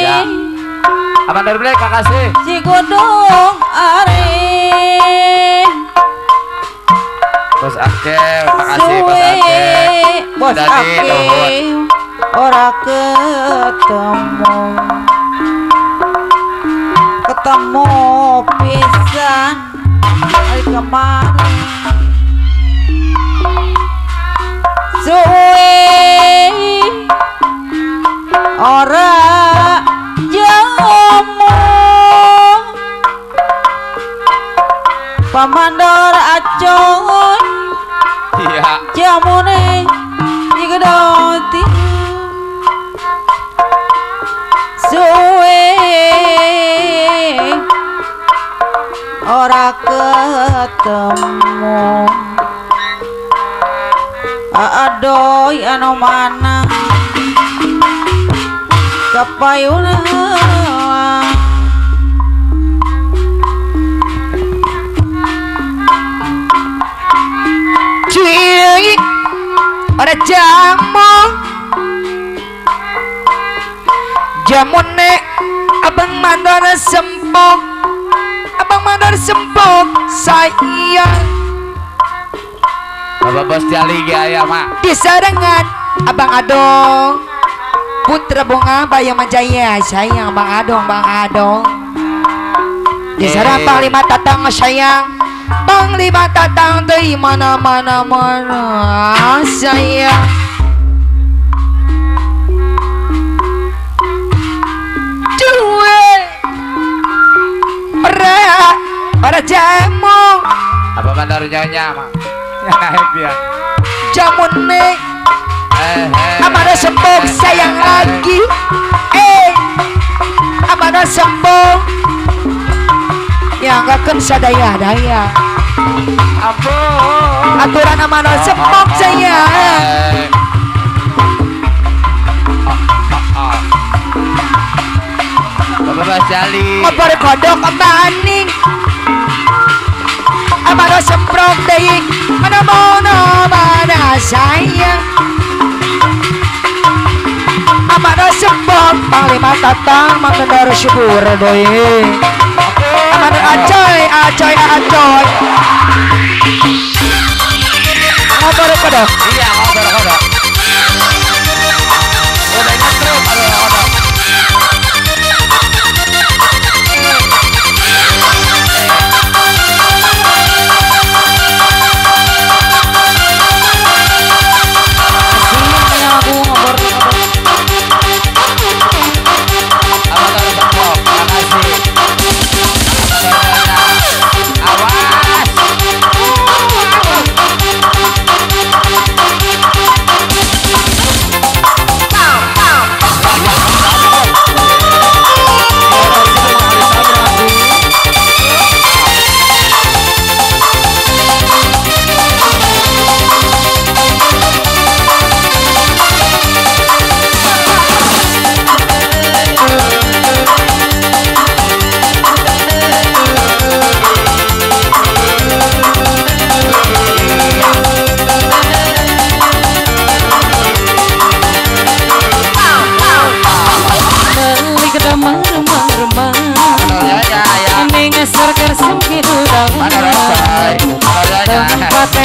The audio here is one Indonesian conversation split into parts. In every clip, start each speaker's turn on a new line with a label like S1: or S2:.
S1: Ya. Apa dari beli makasih.
S2: Si godong are.
S1: Bos Akil, makasih Bos Akil.
S2: Bos Akil. Ora ketemu pisan hari kemarin. Suwe ora jamu pamandor acoy.
S1: Iya.
S2: Jamune digedoti suwe ora ketemu. Adoy anu mana kapayuna cuy ora jamune abang mandor sempok sayang
S1: Bapak Bos Jali ya mak.
S2: Di sarangan Abang Adong putra bunga Bayang Majaya sayang Bang Adong. Di sarang Panglima Tatang sayang Panglima Tatang dari mana sayang. Duwe para jamu
S1: apa bandar nyonya mak. Naik dia.
S2: Jamune amana sempong sayang lagi. Amana sempong yang akan sadaya-daya. Aturan amana sempong sayang.
S1: Bapak Bos Jali.
S2: Ngobrol kodok maning. Amana semprong deui mana sayang. Amana sempong Panglima Tatang mengendara syukur deui. Amana acoy. Ngobrol kodok.
S1: Iya ngobrol kodok. Udah nyetrum kalau kodok.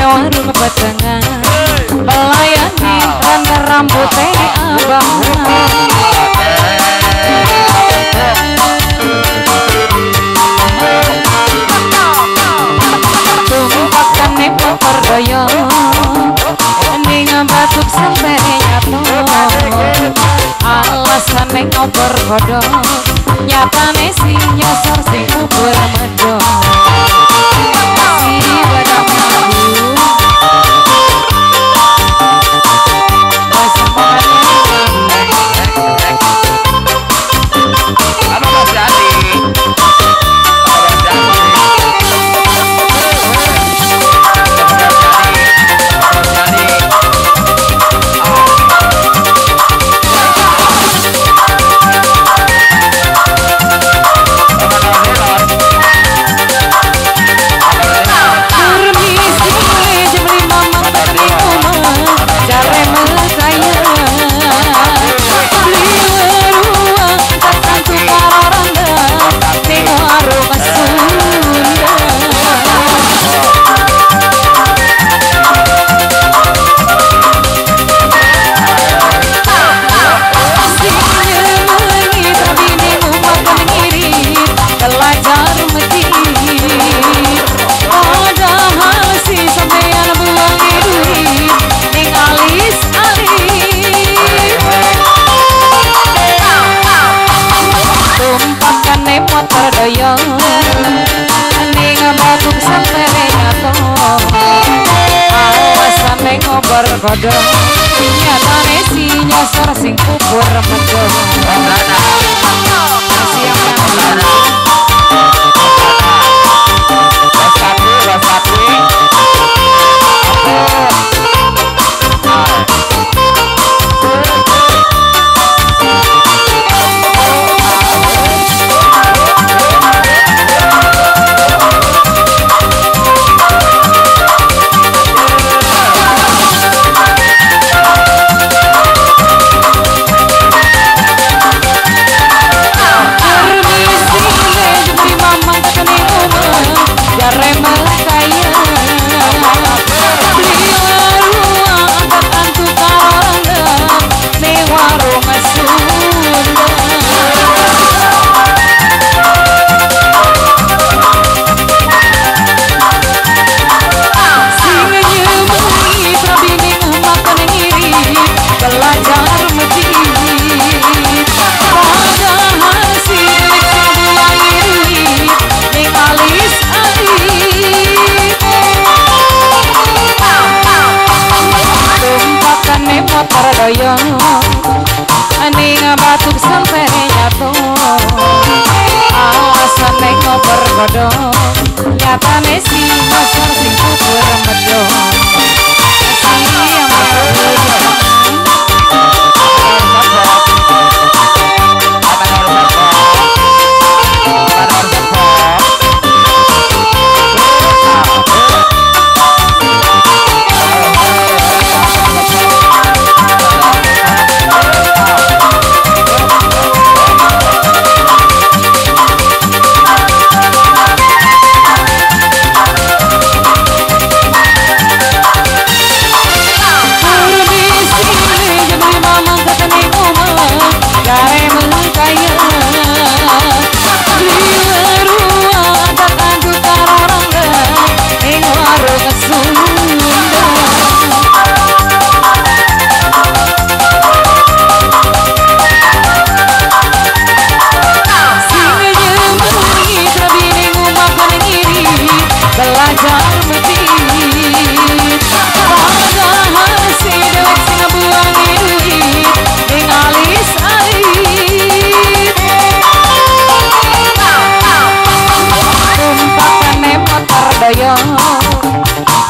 S2: Warung batangan melayani randa rambutnya abang. Tunggu makan nih motor doyong bergodong nyatane si nyasar sing kubur medong aning batuk sampai nyatu alasan nengok bergodong nyatane si masar sing kubur medong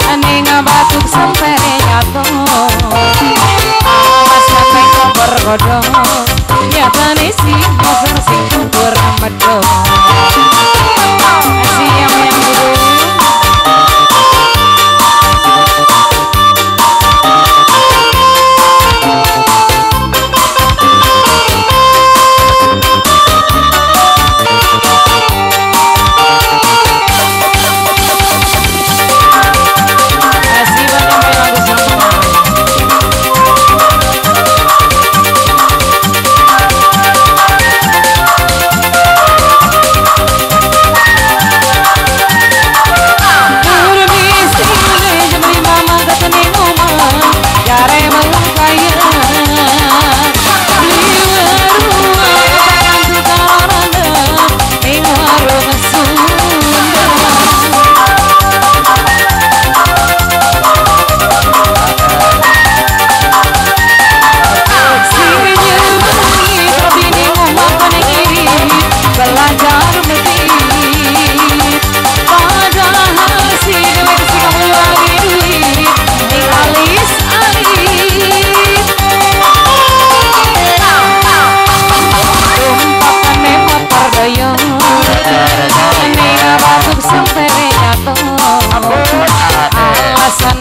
S2: aning batuk sampai nyatu alasan nengok bergodong nyatane si masar sing kubur medong siang yang dulu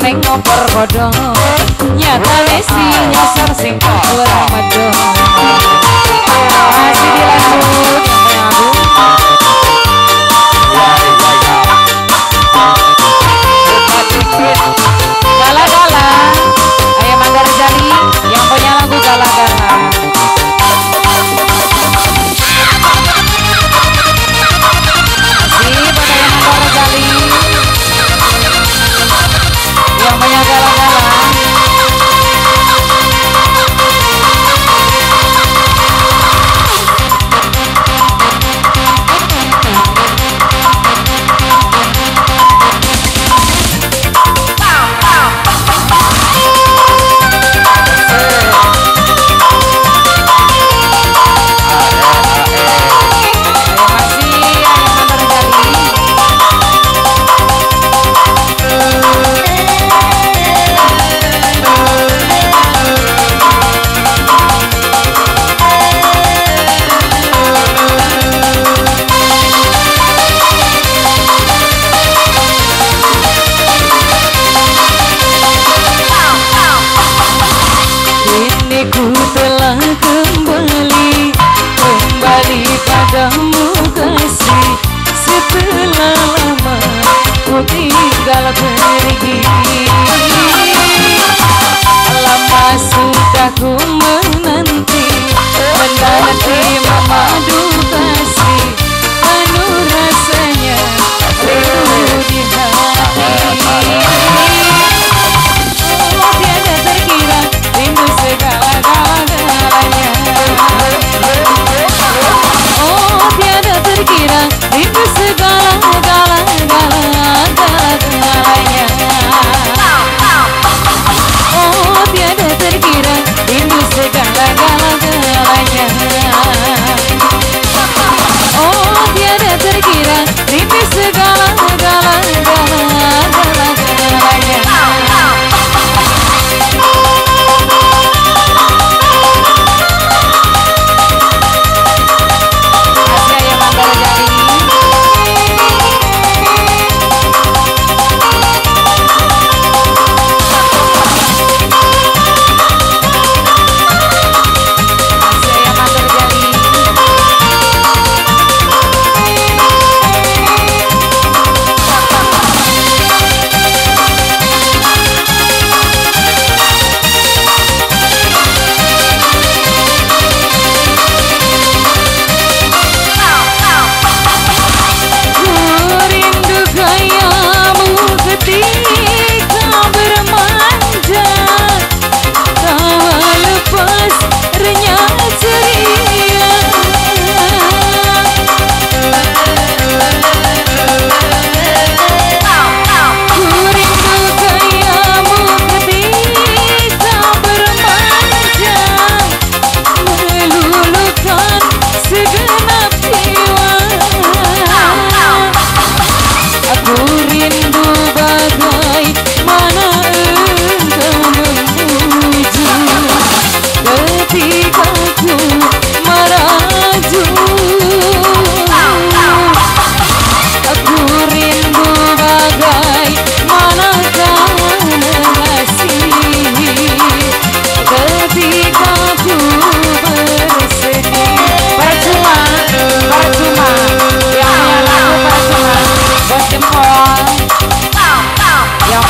S2: nengok bergodong nyatane si nyasar sing kubur medong masih dilanjut yang gala-gala ayo Manggar Jali yang punya lagu gala-gala masih pada yang Manggar Jali yang banyak gala-gala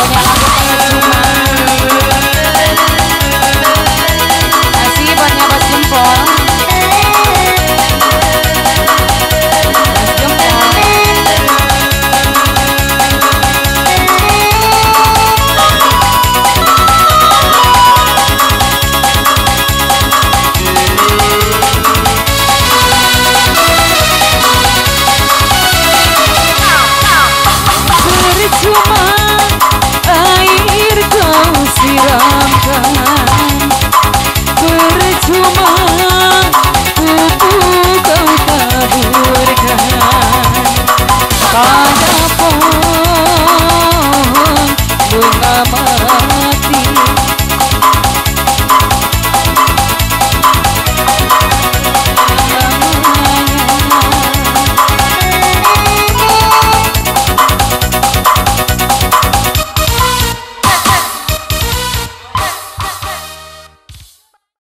S2: banyak lagu percuma. Kasih buat nyabat jempol.
S3: Percuma pupuk kau taburkan.